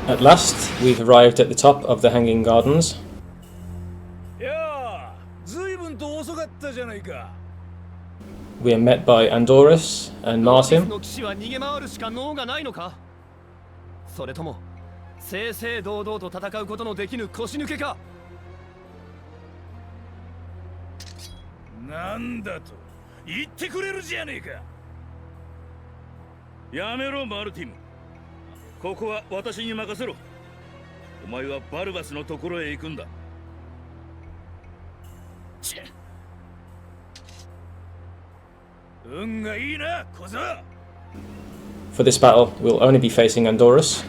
At last, we've arrived at the top of the Hanging Gardens. We are met by Andorus and Martin. For this battle, we'll only be facing Andorus.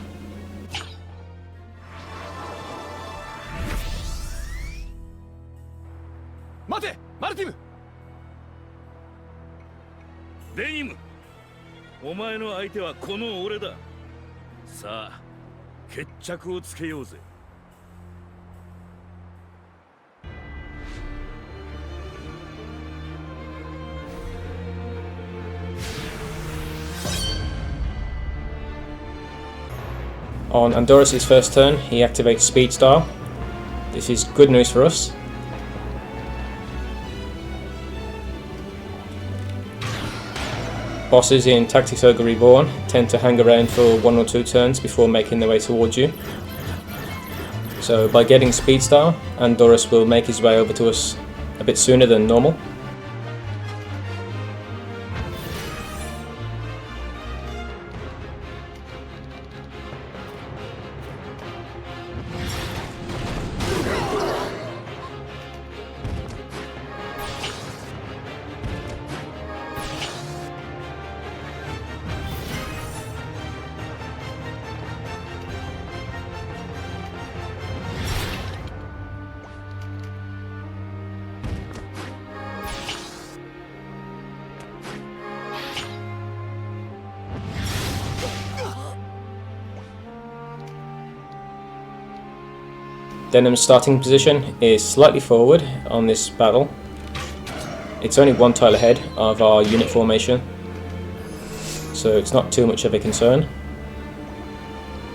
On Andorus' first turn, he activates Speed Style. This is good news for us. Bosses in Tactics Ogre Reborn tend to hang around for 1 or 2 turns before making their way towards you. So by getting Speed Style, Andorus will make his way over to us a bit sooner than normal. Denham's starting position is slightly forward on this battle. It's only 1 tile ahead of our unit formation, so it's not too much of a concern.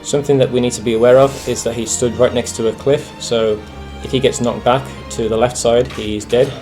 Something that we need to be aware of is that he stood right next to a cliff, so if he gets knocked back to the left side, he's dead.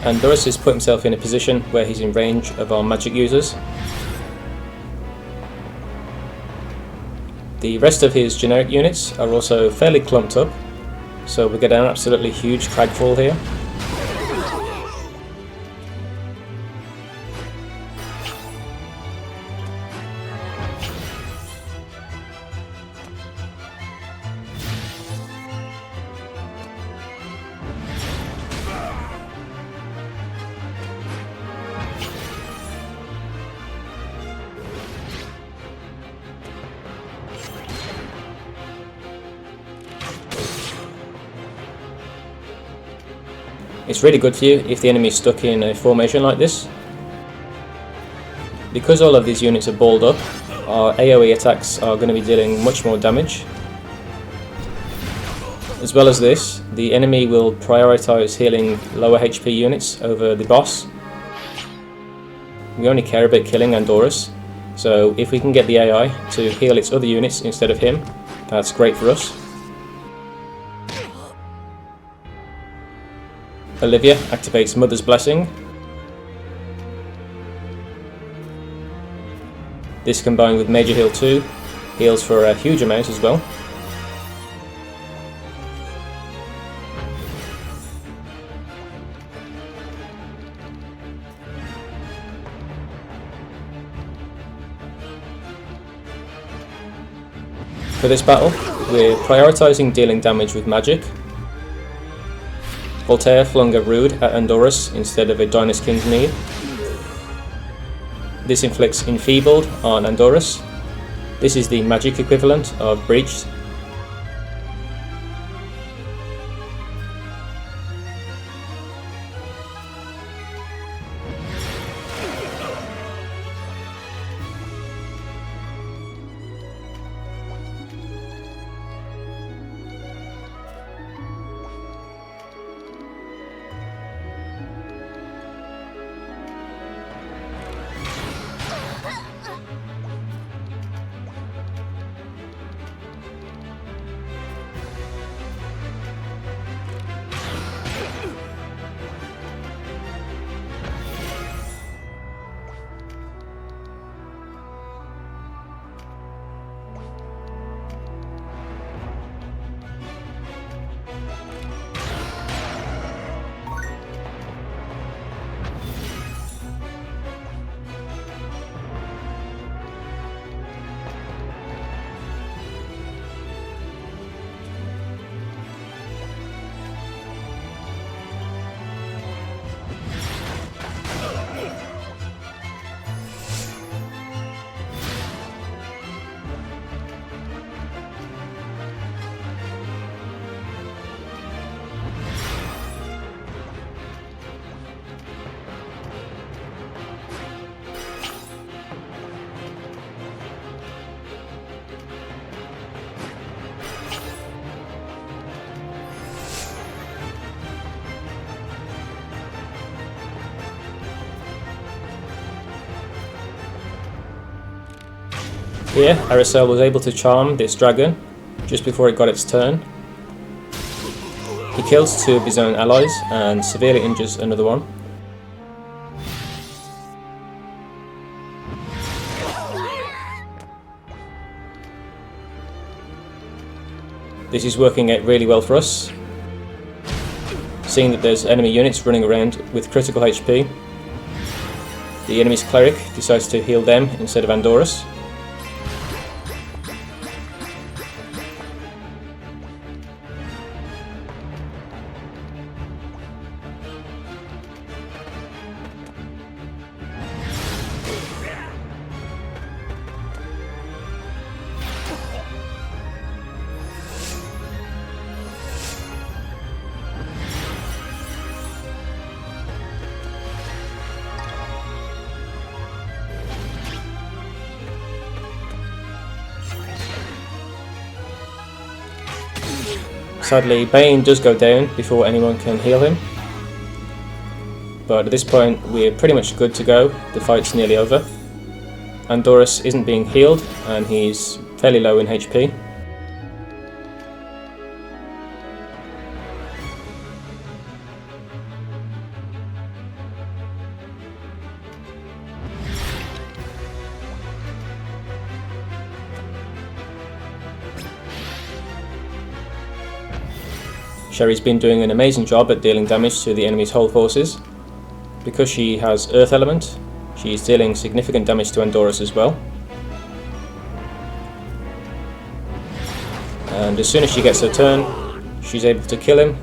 Andorus has put himself in a position where he's in range of our magic users. The rest of his generic units are also fairly clumped up, so we get an absolutely huge cragfall here. It's really good for you if the enemy is stuck in a formation like this. Because all of these units are balled up, our AoE attacks are going to be dealing much more damage. As well as this, the enemy will prioritise healing lower HP units over the boss. We only care about killing Andorus, so if we can get the AI to heal its other units instead of him, that's great for us. Olivia activates Mother's Blessing. This combined with Major Heal 2 heals for a huge amount as well. For this battle, we're prioritising dealing damage with magic. Voltaire flung a Rude at Andorus instead of a Dynus King's Need. This inflicts Enfeebled on Andorus. This is the magic equivalent of Breached. Here, Aracel was able to charm this dragon just before it got its turn. He kills 2 of his own allies and severely injures another one. This is working out really well for us. Seeing that there's enemy units running around with critical HP, the enemy's cleric decides to heal them instead of Andorus. Sadly, Bane does go down before anyone can heal him. But at this point, we're pretty much good to go. The fight's nearly over. Andorus isn't being healed, and he's fairly low in HP. Sherry's been doing an amazing job at dealing damage to the enemy's whole forces. Because she has Earth Element, she's dealing significant damage to Andorus as well. And as soon as she gets her turn, she's able to kill him.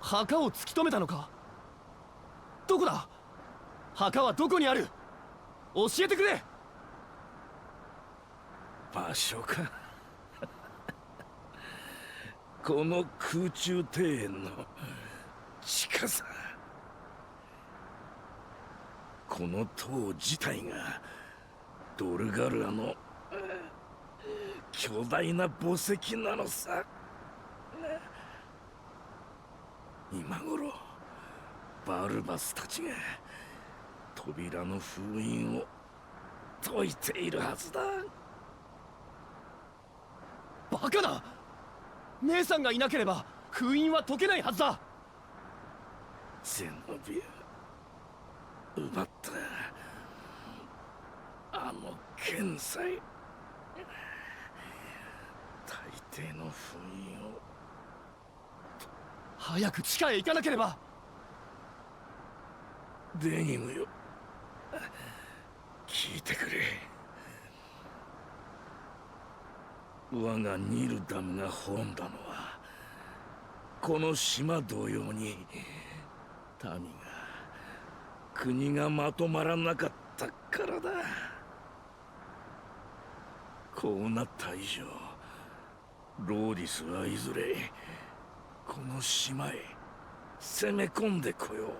墓を突き止めたのか。どこだ。墓はどこにある。教えてくれ。場所か。この空中庭園の地下さ。この塔自体がドルガルアの巨大な墓石なのさ。今頃バルバスたちが扉の封印を解いているはずだ。バカな。姉さんがいなければ封印は解けないはずだ。ゼノビア奪ったあの剣才、大抵の封印を。早く地下へ行かなければ。デニムよ、聞いてくれ。我がニルダムが滅んだのはこの島同様に民が国がまとまらなかったからだ。こうなった以上ローディスはいずれこの島へ攻め込んでこよう。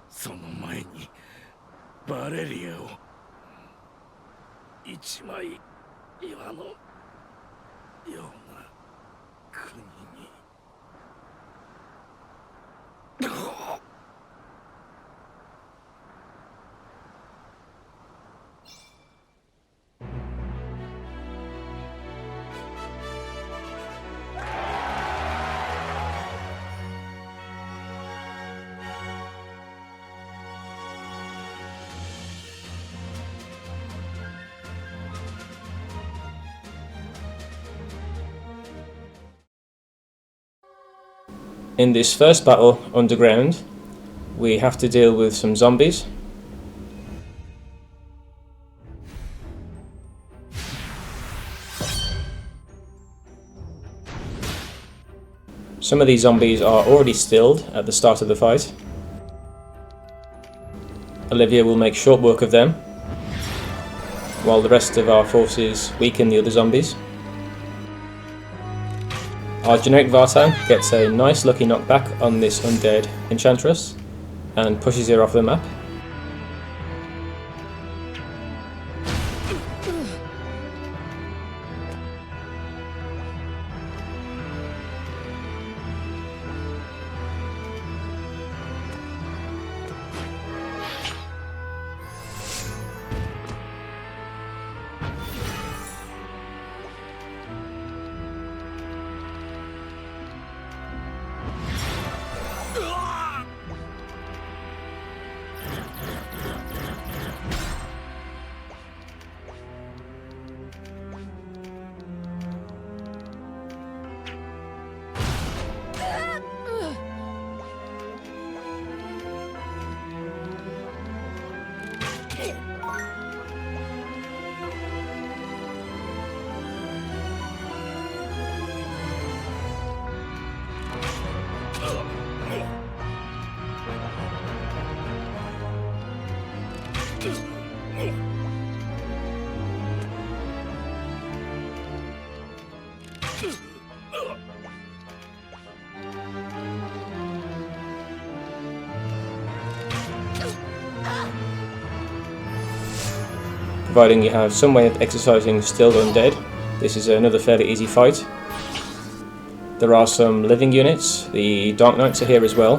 その前にバレリアを一枚岩のような国に。In this first battle underground, we have to deal with some zombies. Some of these zombies are already stilled at the start of the fight. Olivia will make short work of them, while the rest of our forces weaken the other zombies. Our generic Vartan gets a nice lucky knockback on this undead enchantress and pushes her off the map. Providing you have some way of exercising Stilled Undead, this is another fairly easy fight. There are some living units, the Dark Knights are here as well,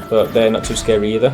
but they're not too scary either.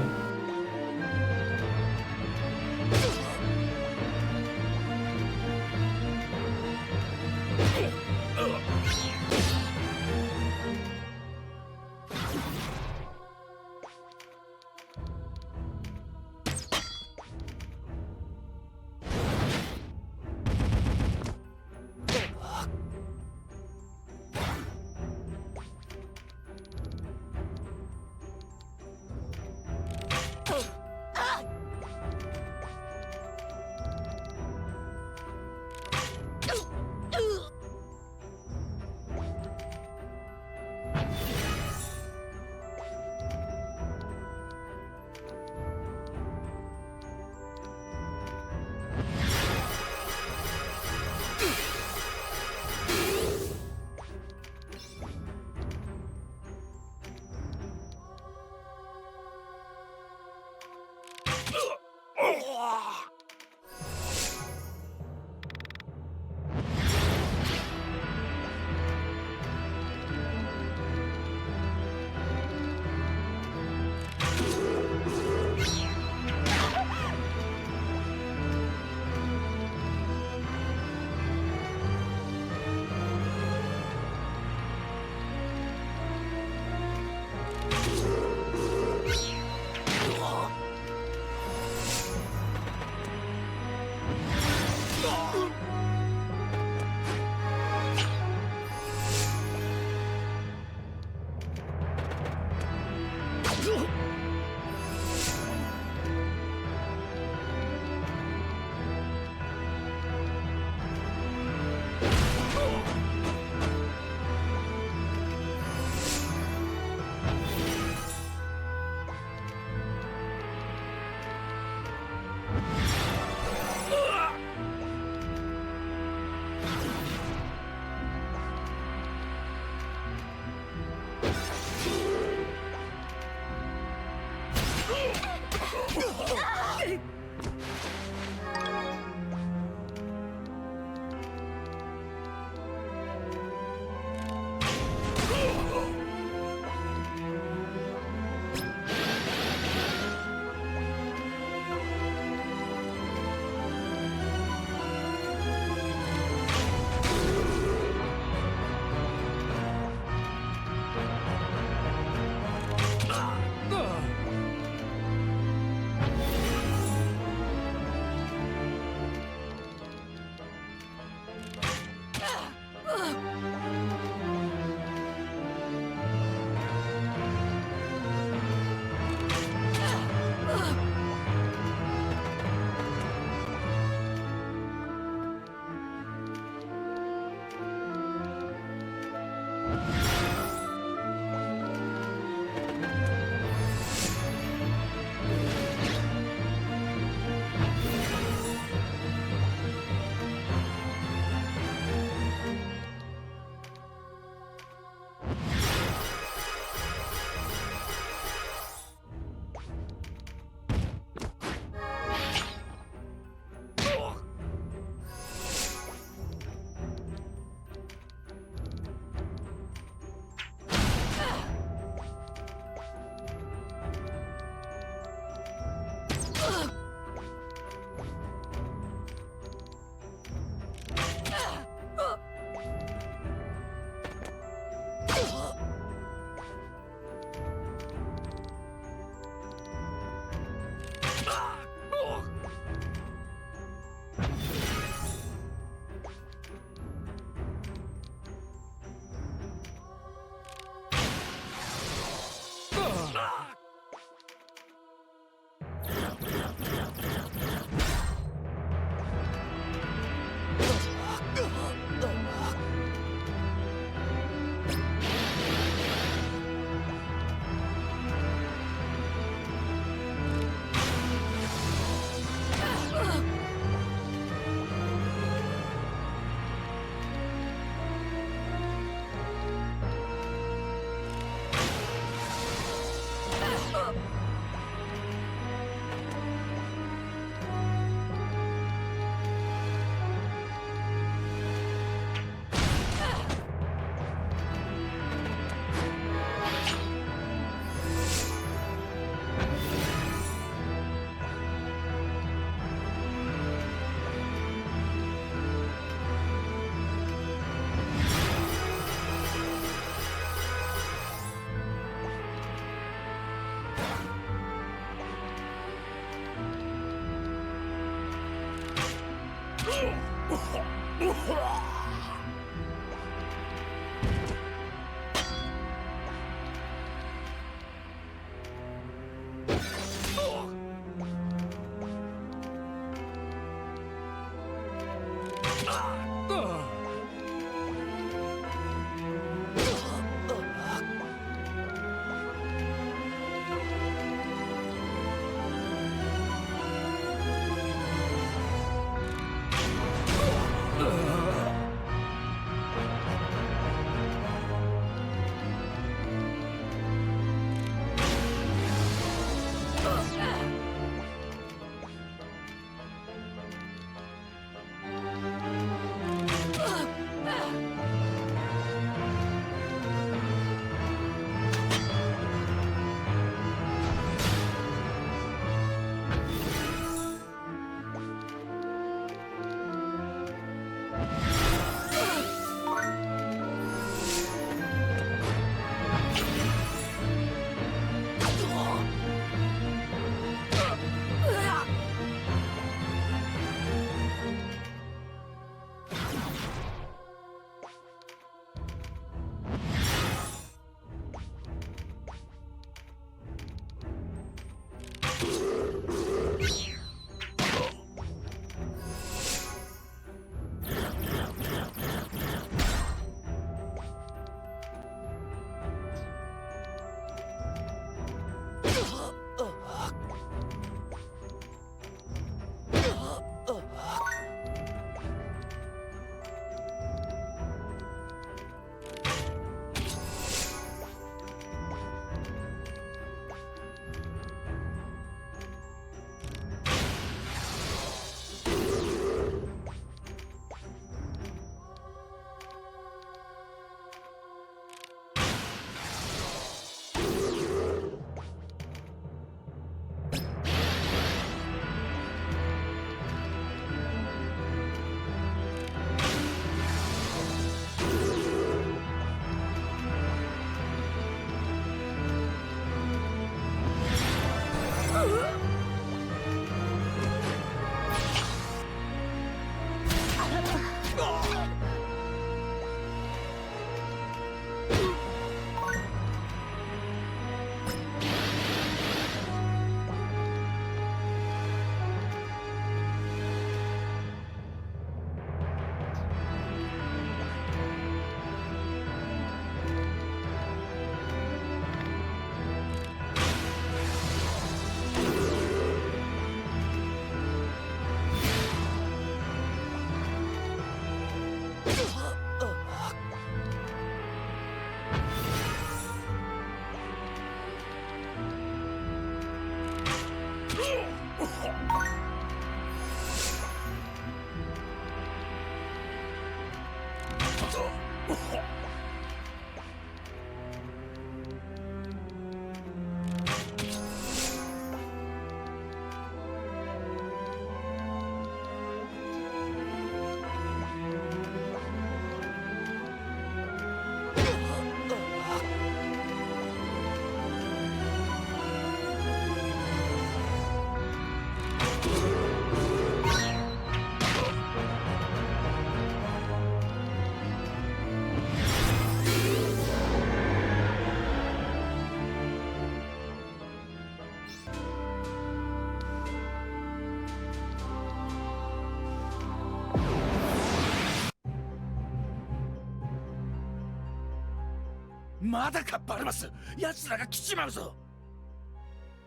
まだかバルバス。奴らが来ちまうぞ。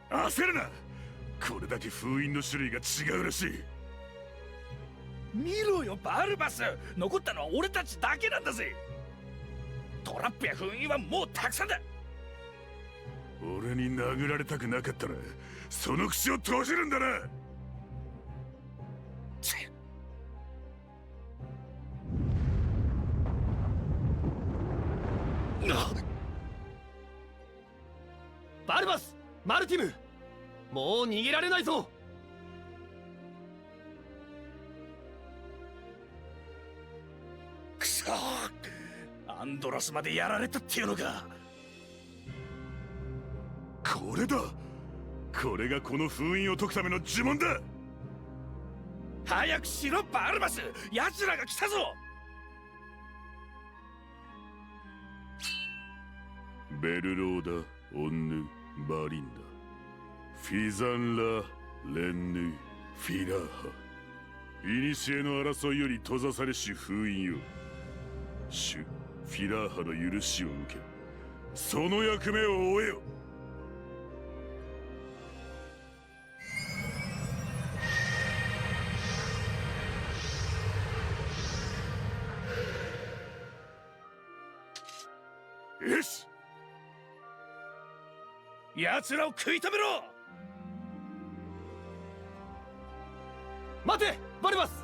焦るな。これだけ封印の種類が違うらしい。見ろよバルバス。残ったのは俺たちだけなんだぜ。トラップや封印はもうたくさんだ。俺に殴られたくなかったらその口を閉じるんだな。バルバス、マルティム、もう逃げられないぞ。くそー、アンドロスまでやられたっていうのか。これだ。これがこの封印を解くための呪文だ。早くしろバルバス。奴らが来たぞ。ベルローダ、オンヌ、バリンダ、フィザンラ、レンヌ、フィラーハ。古の争いより閉ざされし封印よ。主フィラーハの許しを受け、その役目を終えよ。よし、奴らを食い止めろ。待てバルバス。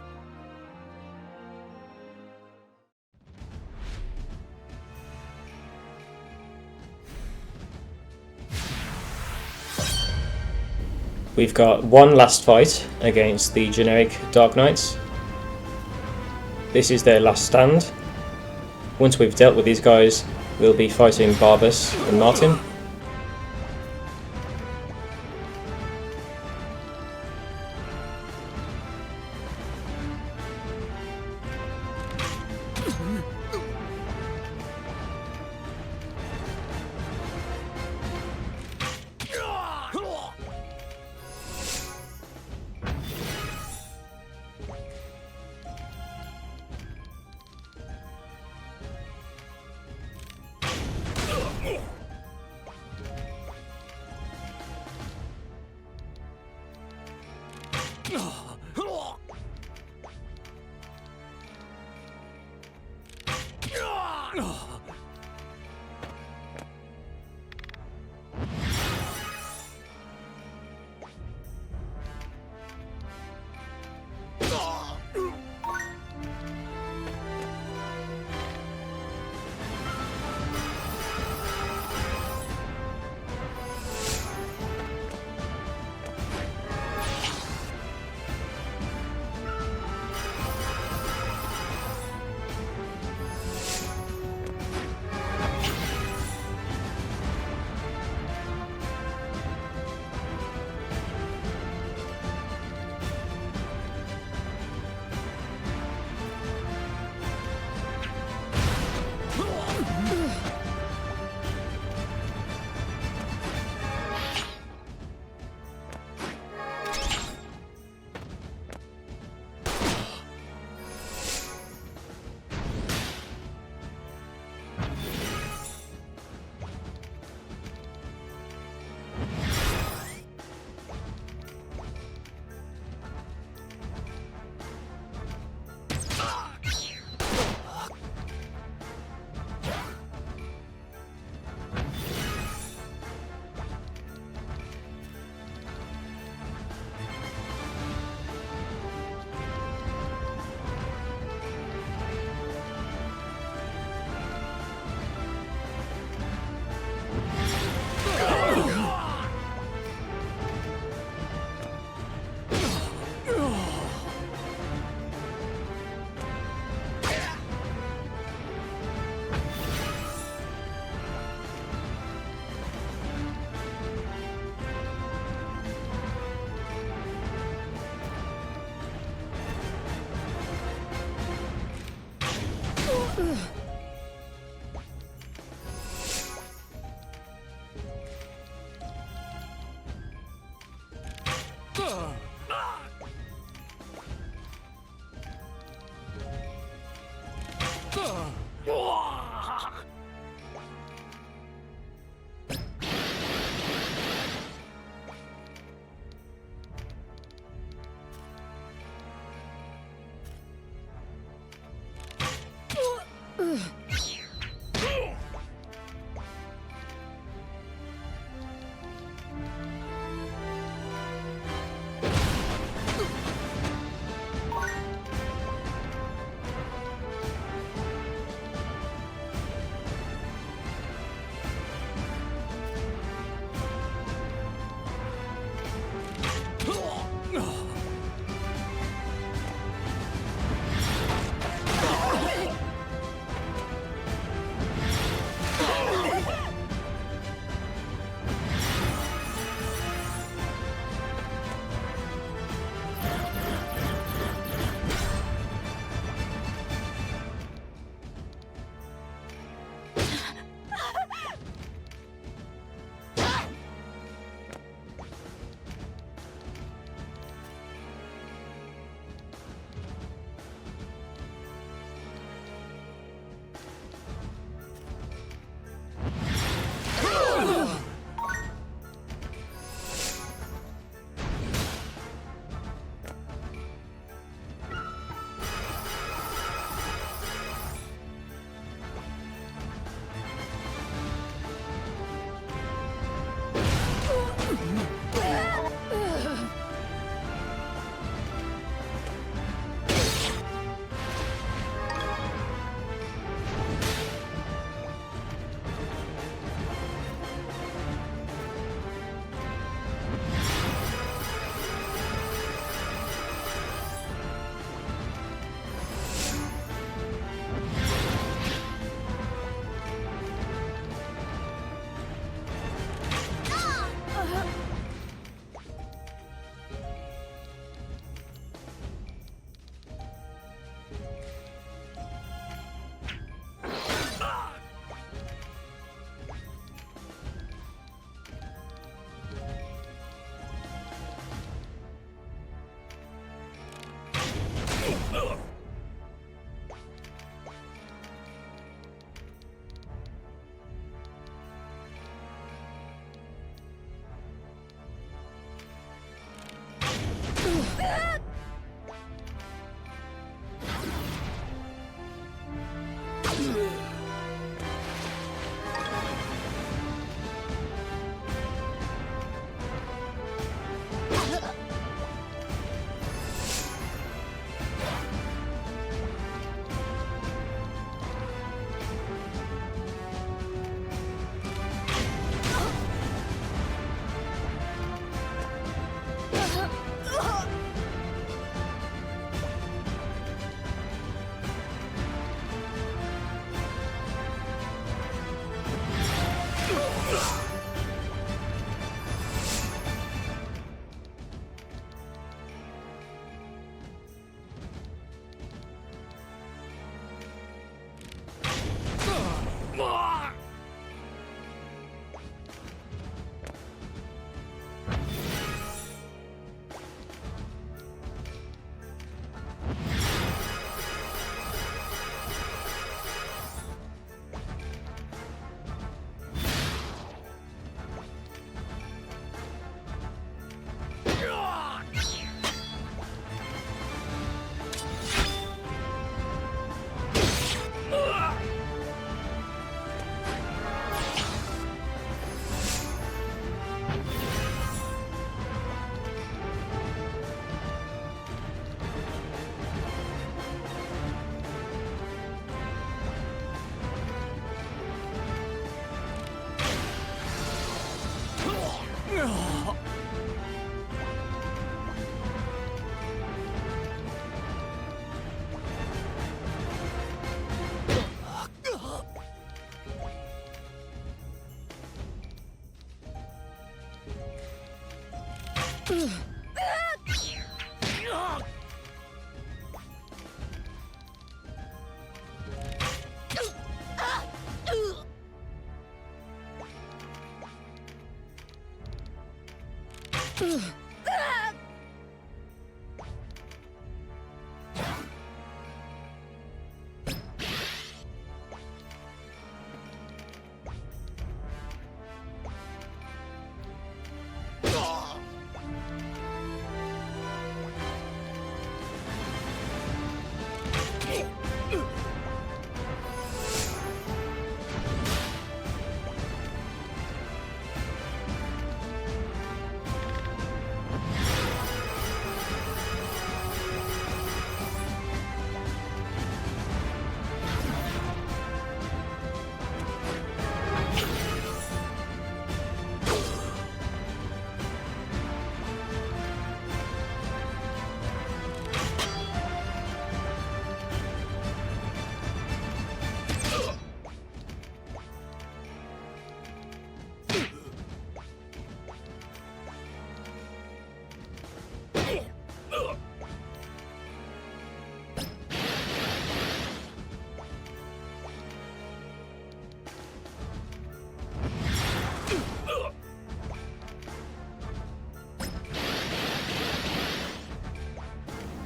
We've got one last fight against the generic Dark Knights. This is their last stand. Once we've dealt with these guys, we'll be fighting Barbas and Martin.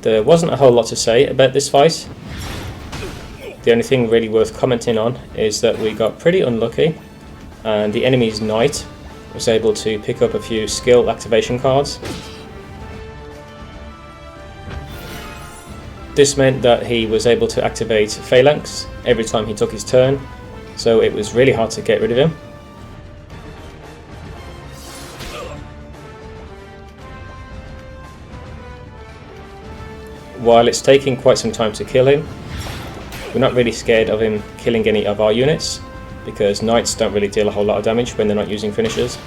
There wasn't a whole lot to say about this fight. The only thing really worth commenting on is that we got pretty unlucky and the enemy's knight was able to pick up a few skill activation cards. This meant that he was able to activate Phalanx every time he took his turn, so it was really hard to get rid of him. While it's taking quite some time to kill him, we're not really scared of him killing any of our units, because knights don't really deal a whole lot of damage when they're not using finishers.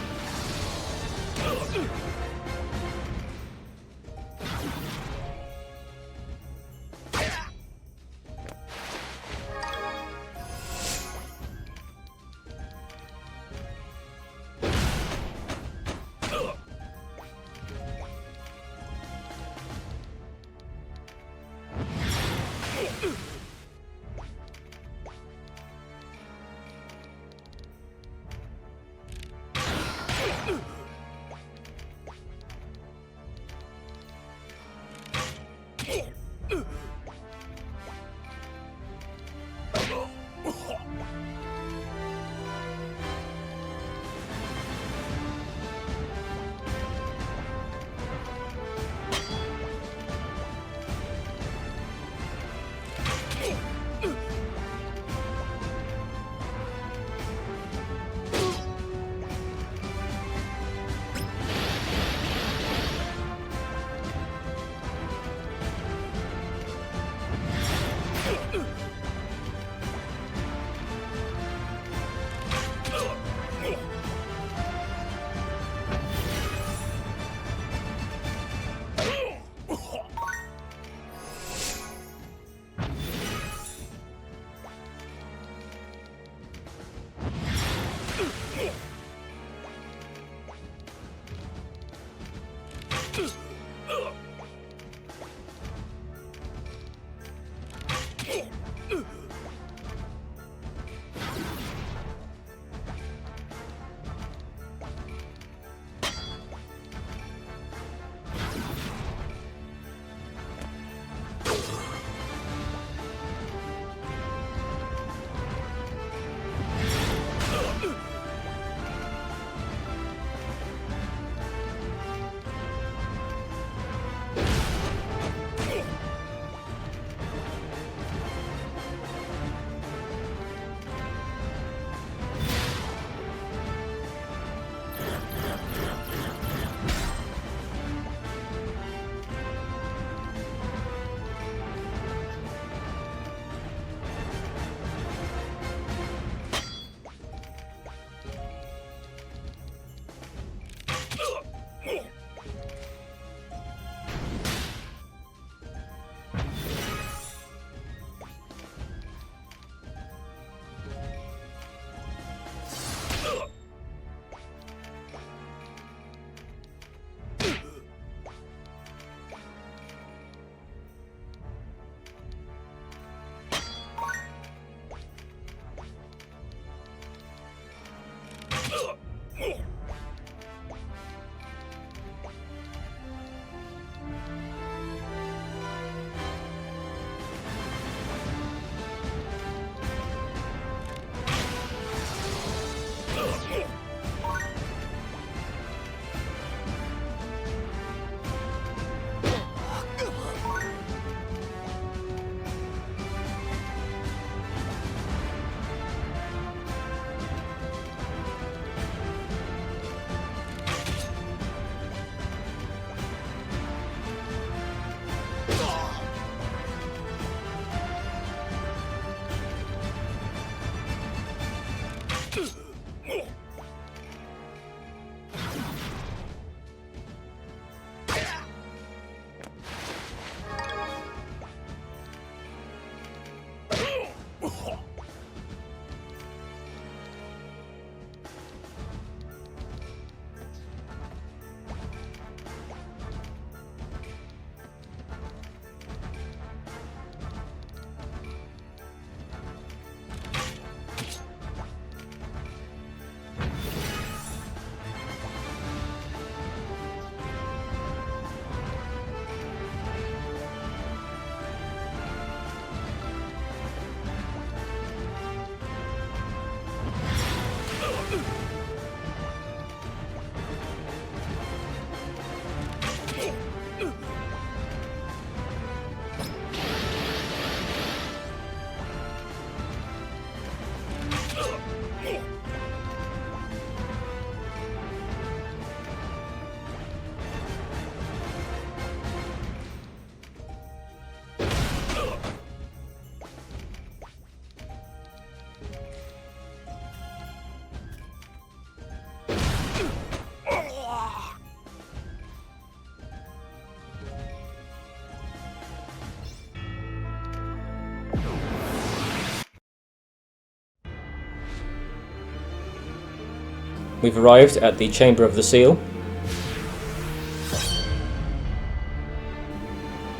We've arrived at the Chamber of the Seal.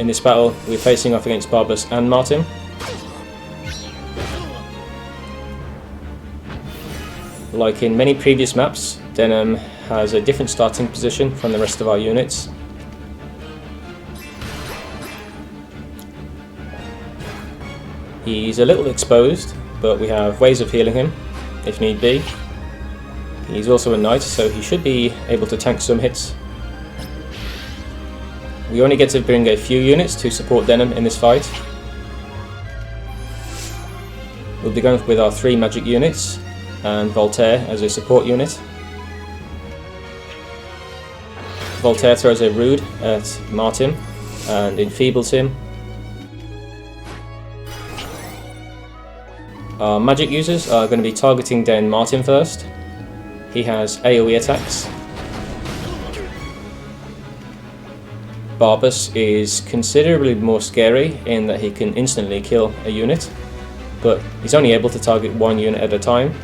In this battle, we're facing off against Barbas and Martin. Like in many previous maps, Denim has a different starting position from the rest of our units. He's a little exposed, but we have ways of healing him, if need be. He's also a knight, so he should be able to tank some hits. We only get to bring a few units to support Denim in this fight. We'll be going with our 3 magic units, and Voltaire as a support unit. Voltaire throws a Rude at Martin and enfeebles him. Our magic users are going to be targeting down Martin first. He has AoE attacks. Barbas is considerably more scary in that he can instantly kill a unit, but he's only able to target 1 unit at a time.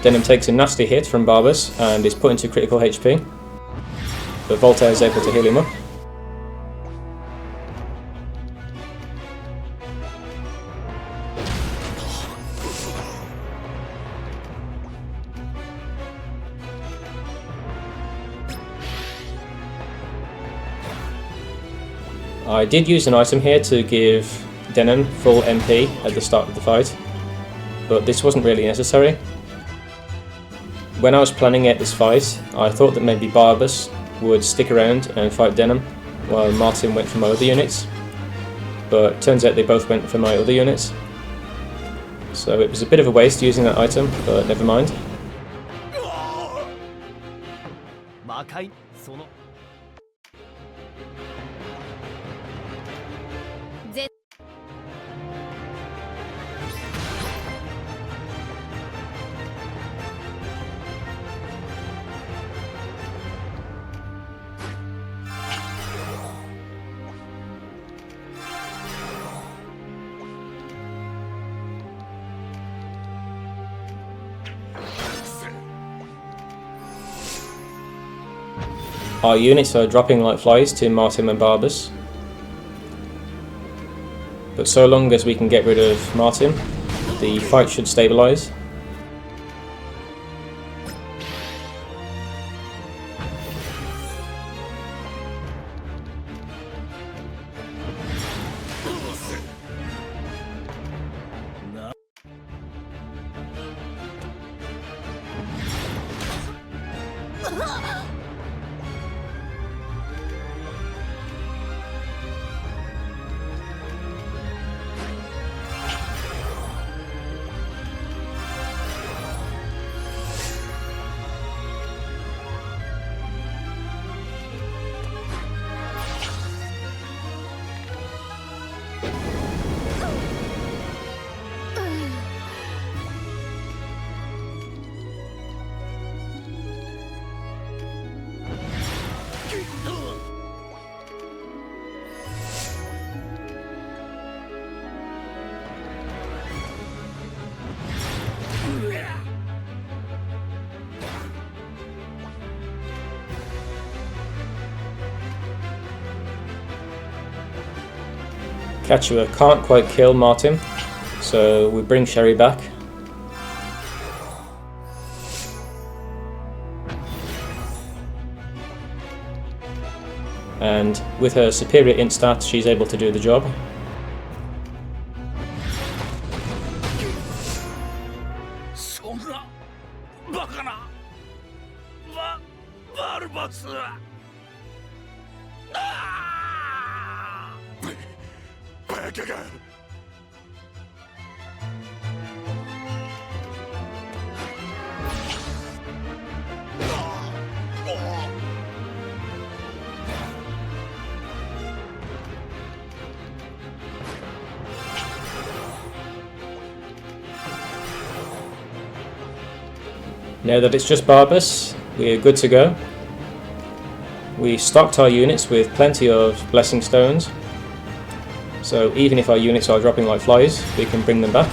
Denim takes a nasty hit from Barbas and is put into critical HP, but Voltaire is able to heal him up. I did use an item here to give Denim full MP at the start of the fight, but this wasn't really necessary. When I was planning out this fight, I thought that maybe Barbas would stick around and fight Denim while Martin went for my other units, but it turns out they both went for my other units. So it was a bit of a waste using that item, but never mind. 魔界その Our units are dropping like flies to Martin and Barbas, but so long as we can get rid of Martin, the fight should stabilise. Quechua can't quite kill Martin, so we bring Sherry back. And with her superior int stats, she's able to do the job. Now that it's just Barbas, we're good to go. We stocked our units with plenty of blessing stones, so even if our units are dropping like flies, we can bring them back.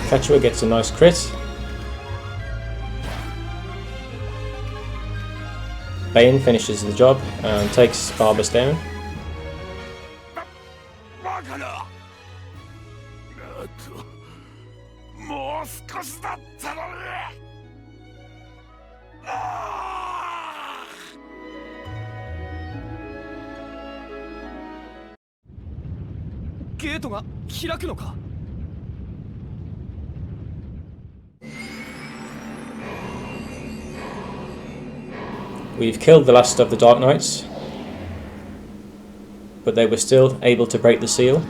Quechua gets a nice crit. Bane finishes the job and takes Barbas down. We've killed the last of the Dark Knights, but they were still able to break the seal.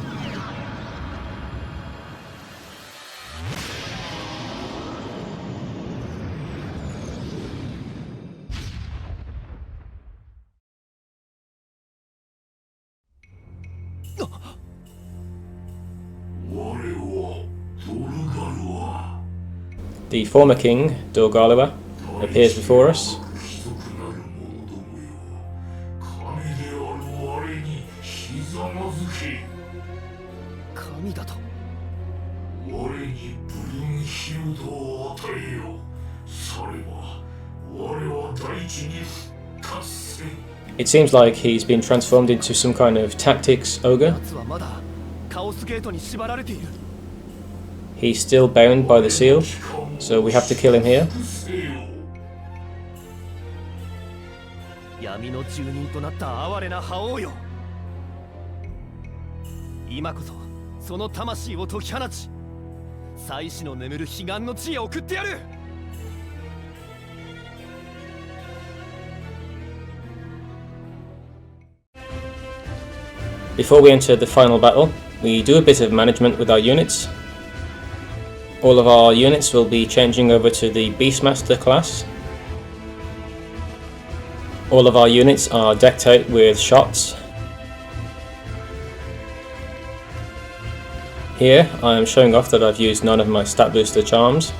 The former king, Dorgalua, appears before us. It seems like he's been transformed into some kind of Tactics Ogre. He's still bound by the seal, so we have to kill him here. Before we enter the final battle, we do a bit of management with our units. All of our units will be changing over to the Beastmaster class. All of our units are decked out with shots. Here I am showing off that I've used none of my stat booster charms.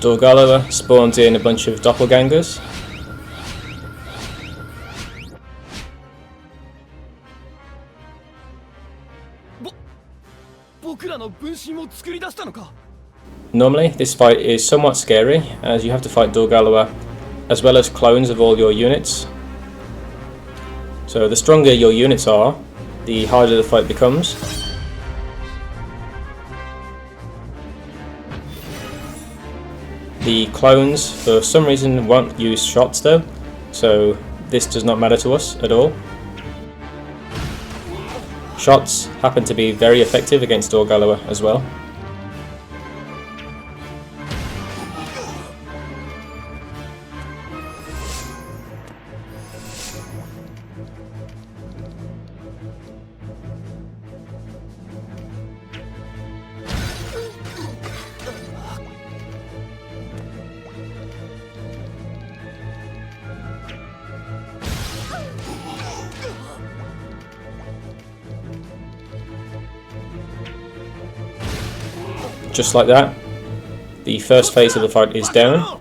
Dorgalowa spawns in a bunch of doppelgangers. Normally, this fight is somewhat scary, as you have to fight Dorgalowa as well as clones of all your units. So the stronger your units are, the harder the fight becomes. The clones, for some reason, won't use shots though, so this does not matter to us at all. Shots happen to be very effective against Dorgalowa as well. Just like that, the first phase of the fight is down.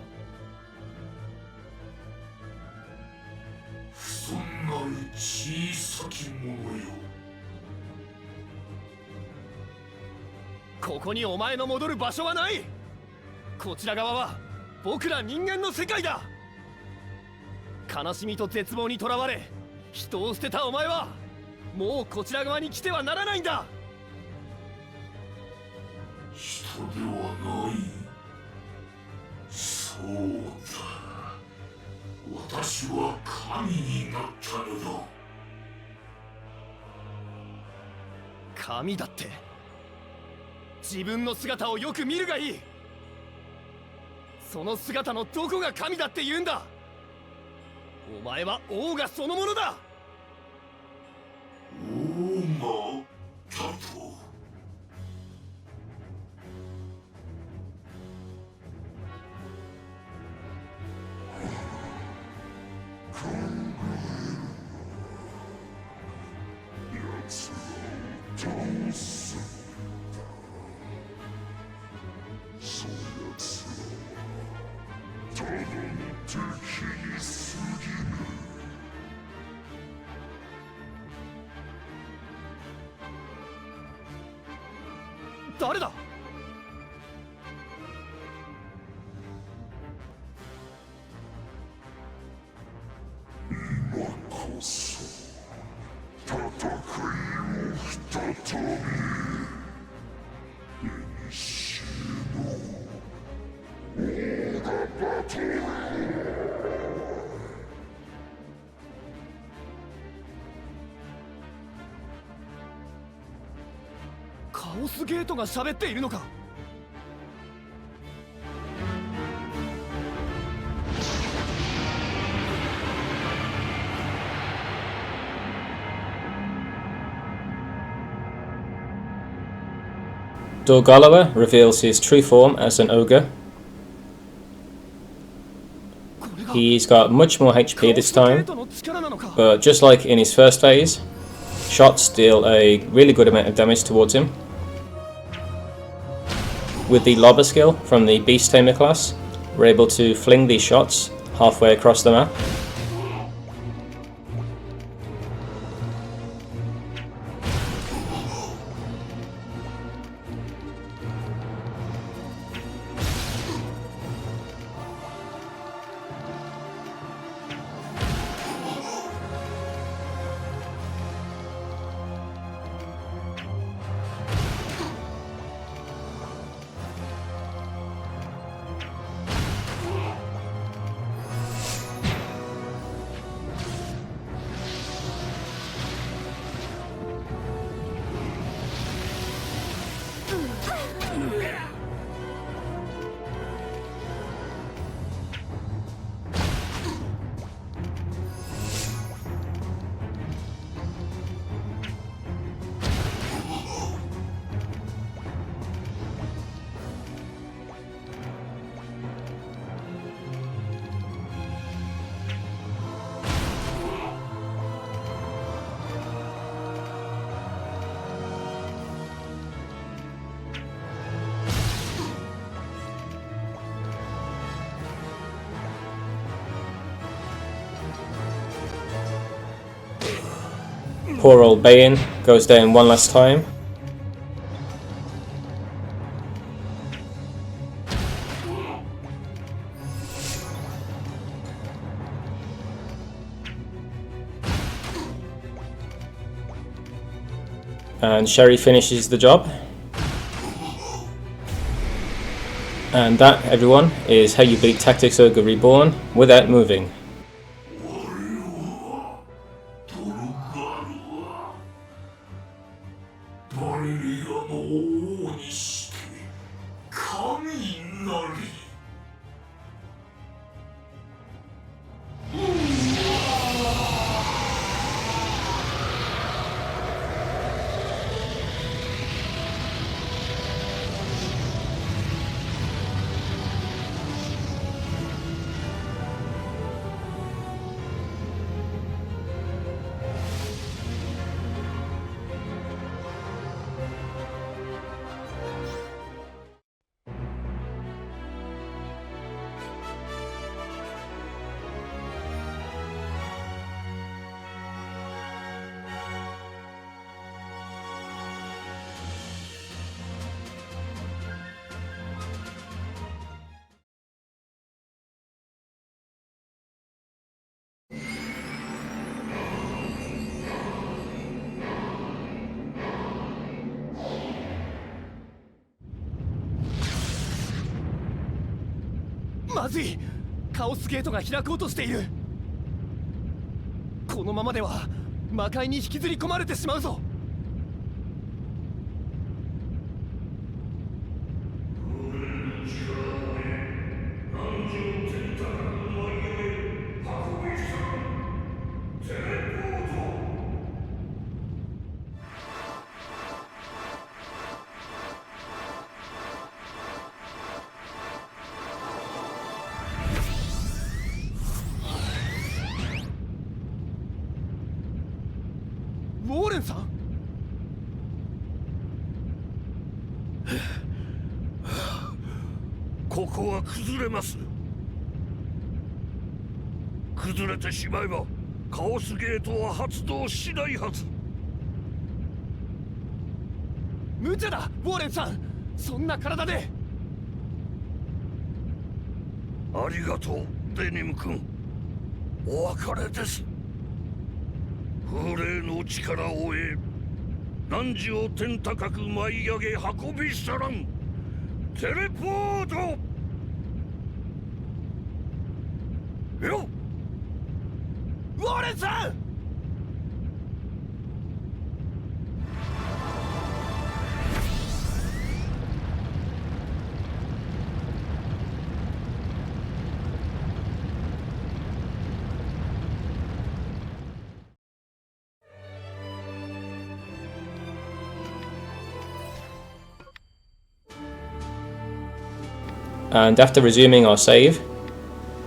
Kami だって。自分の姿をよく見るがいい。その姿のどこが神だって言うんだ。お前は王がそのものだ。王がだと。誰だ。今こそ戦いを再び。古のオーダバトル。カオスゲートが喋っているのか。Dorgalowa reveals his true form as an ogre. He's got much more HP this カオスゲー time, トの力なのか。 but just like in his first phase, shots deal a really good amount of damage towards him. With the lobber skill from the Beast Tamer class, we're able to fling these shots halfway across the map. Poor old Bayan goes down one last time. And Sherry finishes the job. And that, everyone, is how you beat Tactics Ogre Reborn without moving. バレリアの王にして神なり。まずい、カオスゲートが開こうとしている。このままでは魔界に引きずり込まれてしまうぞ。ウォーレンさん、ここは崩れます。崩れてしまえばカオスゲートは発動しないはず。無茶だウォーレンさん、そんな体で。ありがとうデニム君、お別れです。風霊の力を得、汝を天高く舞い上げ運び去らん。テレポートよ。ウォーレンさん、And after resuming our save,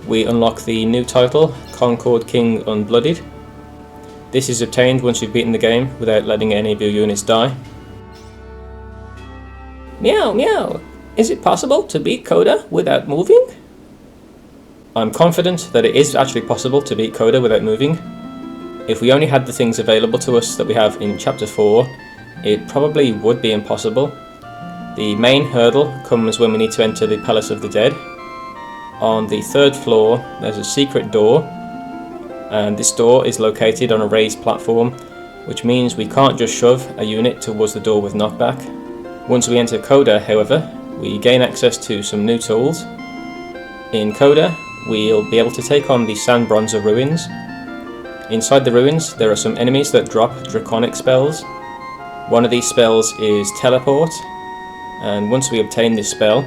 we unlock the new title, Concord King Unblooded. This is obtained once you've beaten the game without letting any of your units die. Meow meow! Is it possible to beat Coda without moving? I'm confident that it is actually possible to beat Coda without moving. If we only had the things available to us that we have in Chapter 4, it probably would be impossible. The main hurdle comes when we need to enter the Palace of the Dead. On the 3rd floor there's a secret door, and this door is located on a raised platform, which means we can't just shove a unit towards the door with knockback. Once we enter Coda, however, we gain access to some new tools. In Coda, we'll be able to take on the Sand Bronzer ruins. Inside the ruins there are some enemies that drop draconic spells. One of these spells is Teleport, and once we obtain this spell,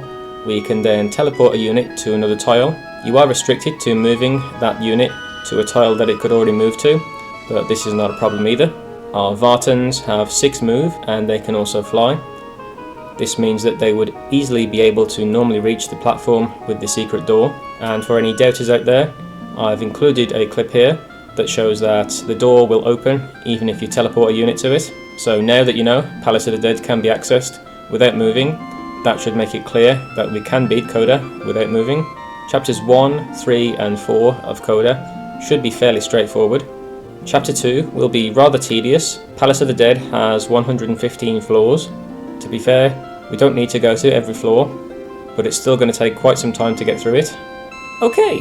we can then teleport a unit to another tile. You are restricted to moving that unit to a tile that it could already move to, but this is not a problem either. Our Vartans have 6 move and they can also fly. This means that they would easily be able to normally reach the platform with the secret door. And for any doubters out there, I've included a clip here that shows that the door will open even if you teleport a unit to it. So now that you know Palace of the Dead can be accessed without moving, that should make it clear that we can beat Coda without moving. Chapters 1, 3 and 4 of Coda should be fairly straightforward. Chapter 2 will be rather tedious. Palace of the Dead has 115 floors. To be fair, we don't need to go to every floor, but it's still going to take quite some time to get through it. Okay,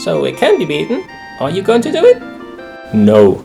so it can be beaten. Are you going to do it? No.